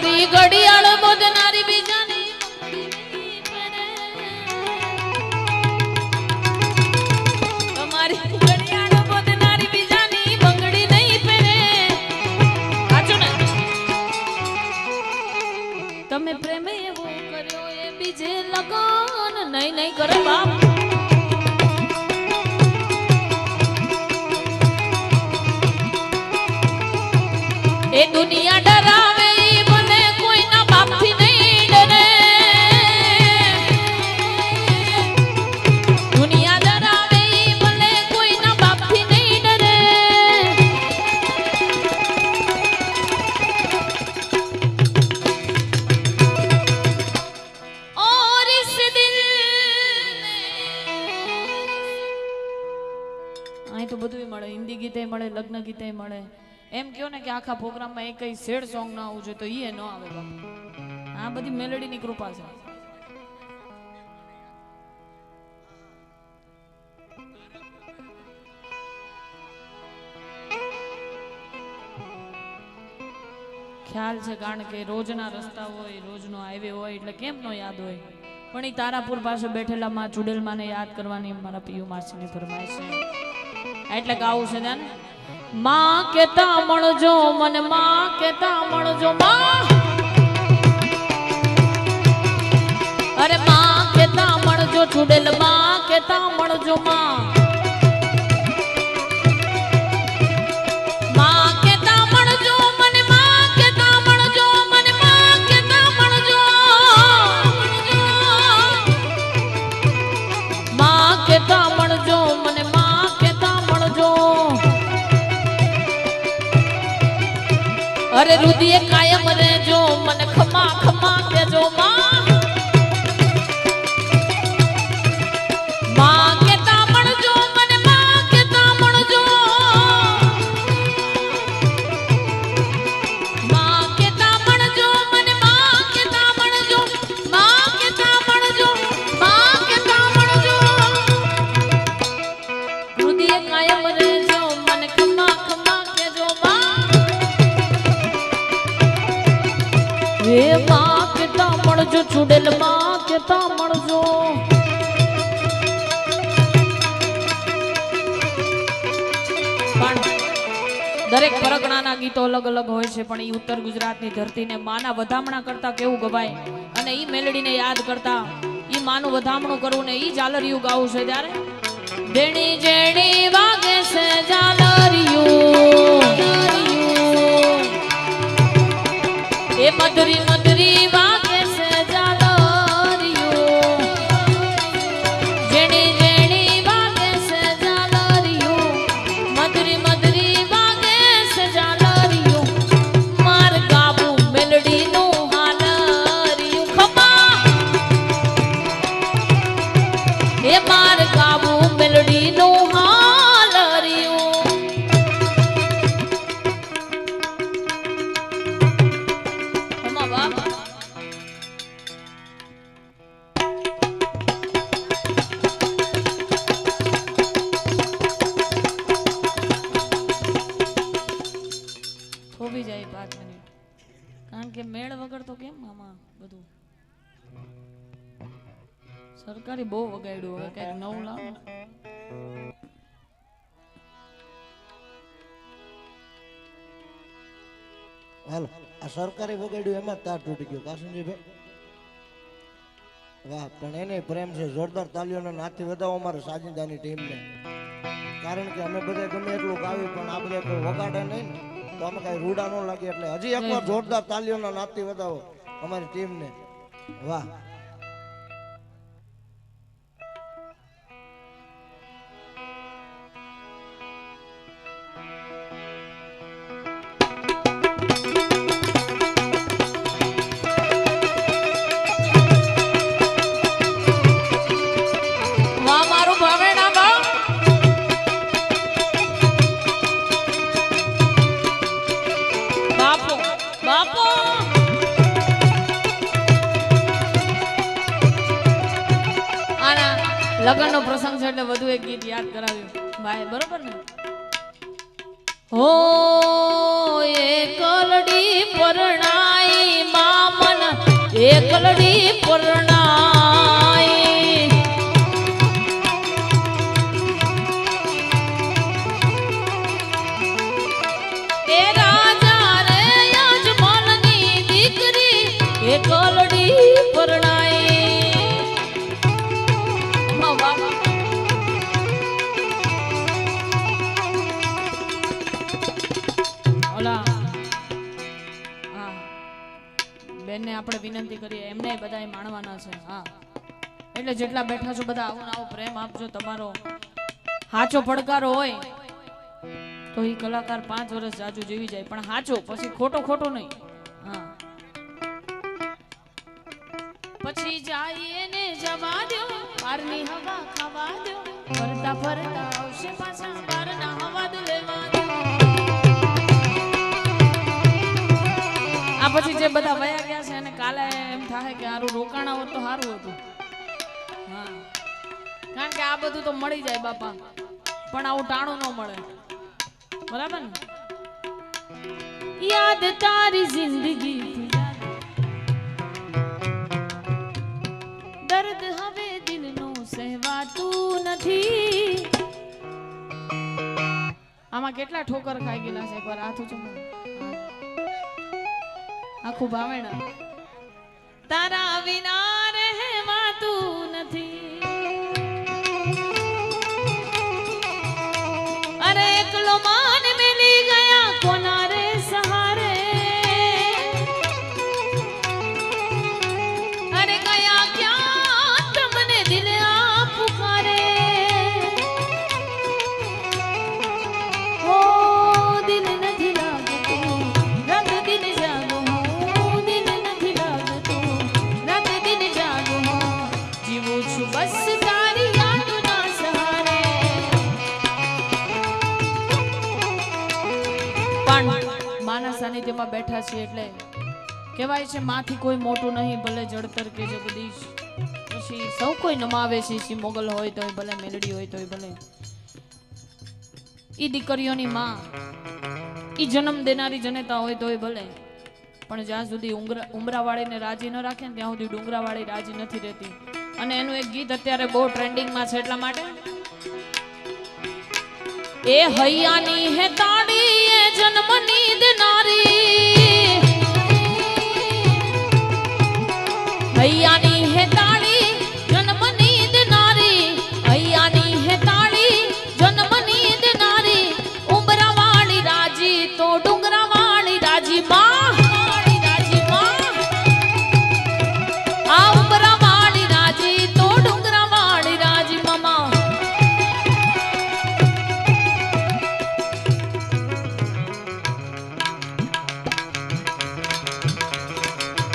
મારી ઘડિયાળ બોધનારી બીજાની તમારી ઘડિયાળ બોધનારી બીજાની બંગડી નહીં પહેરે સાચું ને તમે પ્રેમ એવો કર્યો એ બીજે લગન નહીં નહીં કરે બાપ એ દુનિયા ડરાવે ઈ મને કોઈના બાપથી નહીં ડરે દુનિયા ડરાવે ઈ મને કોઈના બાપથી નહીં ડરે और इस दिल અહીં તો બધું મળે હિન્દી ગીતે મળે લગ્ન ગીતે મળે એમ કયો ને કે આખા પ્રોગ્રામમાં એક કઈ સેડ સોંગ ના આવવું જોઈએ તો ઈ ન આવે બાપુ આ બધી મેલોડીની કૃપા છે ખ્યાલ છે કારણ કે રોજના રસ્તા હોય રોજનો હાઈવે હોય એટલે કેમ નો યાદ હોય પણ ઈ તારાપુર પાસે બેઠેલા માં ચુડેલમાને યાદ કરવાની મારા પિયુ માસીની ફરમાઈશ છે એટલે ગાવું છે ને मां केता मणजो मन मां केता मणजो मां अरे मां केता मणजो चुड़ेल मां केता मणजो मां मां केता मणजो मन मां केता मणजो मन मां केता मणजो मां केता मणजो मन मां केता मणजो अरे रुदिए कायम रेजो मन खमा खमा केजो मां मां केता मणजो मन मां केता मणजो मां केता मणजो मन मां केता मणजो मां केता मणजो मां केता मणजो रुदिए कायम रेजो मन खमा खमा केजो मां हे मां केता मणजो चुड़ेल मां केता मणजो દરેક પરગણાના ગીતો અલગ અલગ હોય છે પણ ઈ ઉત્તર ગુજરાતની ધરતીને માના વધામણા કરતા કેવું ગવાય અને ઈ મેલડીને યાદ કરતા ઈ માનું વધામણું કરવું ને ઈ ઝાલરિયું ગાવું છે ત્યારે જેણી જેણી વાગે છે ઝાલરિયું એ મધુરી મધુરી વાગે છે ઝાલરિયું જેણી જેણી વાગે છે ઝાલરિયું મધુરી મધુરી વાગે છે ઝાલરિયું માર ગાવું મેલડીનું હાલરિયું ખમા એ માર ગાવું મેલડીનું હાલરિયું ખમા બાબા થોભી જાય 5 મિનિટ કારણ કે મેળ વગર તો કેમ આમાં બધું સરકારી બહુ વગાડ્યું હવે કઈક નવું લાવો હાલો આ સરકારી વગાડ્યું એમાં તાર તૂટી ગયો કાસુનજીભાઈ વાહ પણ એને પ્રેમ છે જોરદાર તાલીઓના નાથી વધાવો અમારા સાજિંદાની ટીમને કારણ કે અમે બધા ગમે એટલું ગાવ્યું પણ આ બધા કોઈ વગાડે નહીં ને તો અમે કઈ રૂડા ન લાગે એટલે હજી એકવાર જોરદાર તાલીઓના નાથી વધાવો અમારી ટીમને વાહ વાહ મારું ભાવેણા બા બાપો બાપો આના લગનનો પ્રસંગ છે એટલે વધુ એક ગીત યાદ કરાવ્યું ભાઈ બરોબર ને હો એ કલડી પરણાઈ એકલડી પરણાઈ એ રાજા રે યજમાનની દીકરી એકલડી પરણાઈ ઓલા હા બેનને આપણે વિનંતી કરીએ એમને બધાય માણવાના છે હા એટલે જેટલા બેઠા છો બધા આવો ને આવો પ્રેમ આપજો તમારો હાચો પડકારો હોય તો એ કલાકાર 5 વર્ષ જાજુ જીવી જાય પણ હાચો પછી ખોટો નહીં હા પછી જાય ને જવા દો બહારની હવા ખાવા દો ફરતા ફરતા આવશે પાછા બહારના હવા દો લેવા દો આ પછી જે બધા વયા ગયા છે અને કાલે એમ થાય કે હારું રોકાણા હોત તો સારું હતું હા કારણ કે આ બધું તો મળી જાય બાપા પણ આવું ટાણું ન મળે બરાબર ને યાદ તારી જિંદગી દર્દ હવે દિલનું સહેવાતું નથી આમાં કેટલા ઠોકર ખાઈ ગયેલા છે એકવાર હાથ ઊંચો કરો. આખું ભાવેણા તારા વિના રહેવાતું નથી અરે એકલો માન મેલી ગયા કોના રે સહારે અરે ગયા ક્યાં તમને દિલ આ પુકારે ઓ દિલ નથી લાગતું રંગ દિલ જાગો દિલ નથી લાગતું રંગ દિલ જાગો જીવું છું બસ તારી યાદના સહારે પણ માના સાનિધ્યમાં બેઠા છીએ એટલે કહેવાય છે માથી કોઈ મોટું નહીં ભલે જળતર કે જગદીશ પછી સૌ કોઈ નમાવે છે સી મોગલ હોય તોય ભલે મેલડી હોય તોય ભલે ઈ દીકરીઓની માં ઈ જન્મ દેનારી જનેતા હોય તોય ભલે પણ જ્યાં સુધી ઉમરાવાળીને રાજી ન રાખે ને ત્યાં સુધી ડુંગરાવાળી રાજી નથી રહેતી અને એનું એક ગીત અત્યારે બહુ ટ્રેન્ડિંગમાં છે એટલા માટે એ હૈયાની હે તાળી એ જન્મની દેનારી